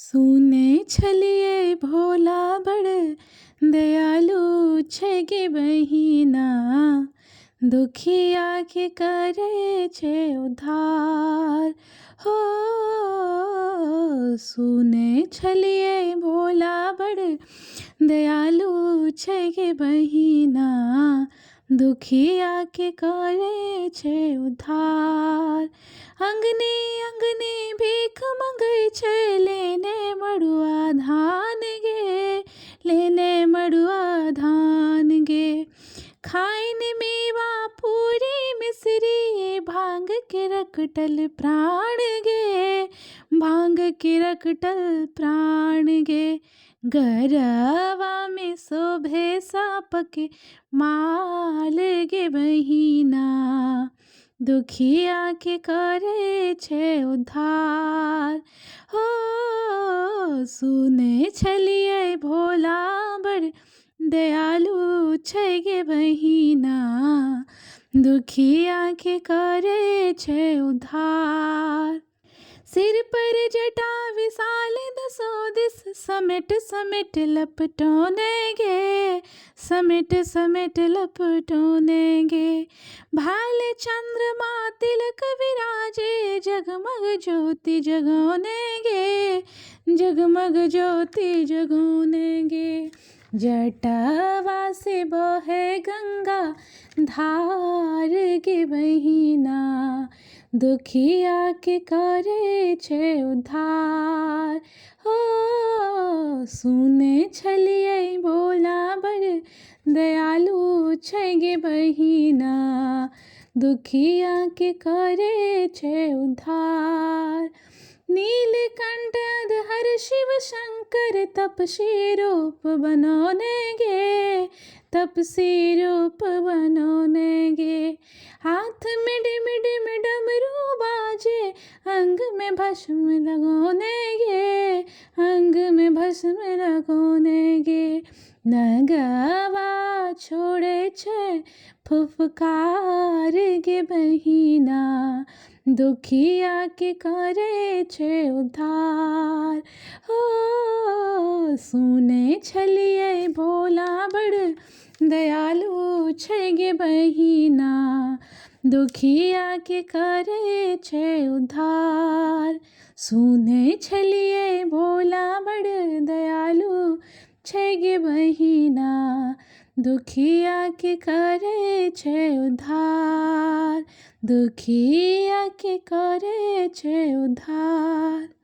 सुने छलियै भोला बड़ दयालु छै गे बहिना, दुखिया के करे छै उद्धार हो। सुने छलियै भोला बड़ दयालु छै गे बहिना, दुखिया के करे छै उद्धार। अंगने अंगने भीख मंगै छै लेने मड़ुआ धान गे, लेने मड़ुआ धान गे। खाइन मेवा पूरी मिश्री, भांग के रखटल प्राण गे, भांग के रखटल प्राण गे। गरवा में शोभे साँप के माल गे बहिना, दुखिया के करे छै उद्धार हो। सुने छलियै भोला बड़ दयालु छै गे बहिना, दुखिया के करे छै उद्धार। सिर पर जटा विशाल दसो दिस, समेट समेट लपटोने गे, समेट समेट लपटोने गे। भाल चंद्रमा तिलक विराजे, जगमग ज्योति जगोने गे, जगमग ज्योति जगोने गे। जटावा से बहे गंगा धार गे बहिना, दुखिया के करे छै उद्धार हो। सुने छलियै भोला बड़ दयालु छै गे बहिना, दुखिया के करे छै उद्धार। नीलकंठ अधहर शिव शंकर, तपसी रूप बनोने गे, तपसी रूप बनोने गे। हाथ में डिम डिम डमरू बाजे, अंग में भस्म लगोने गे, अंग में भस्म लगोने गे। नगवा छोड़े छै फुफकार गे बहिना, दुखिया के करे छै उद्धार हो। सुने छलियै भोला बड़ दयालु छै गे बहिना, दुखिया के करे छै उद्धार। सुने छलियै भोला बड़ दयालु छै गे बहिना, दुखिया के करे छै उद्धार, दुखिया के करे छै उद्धार।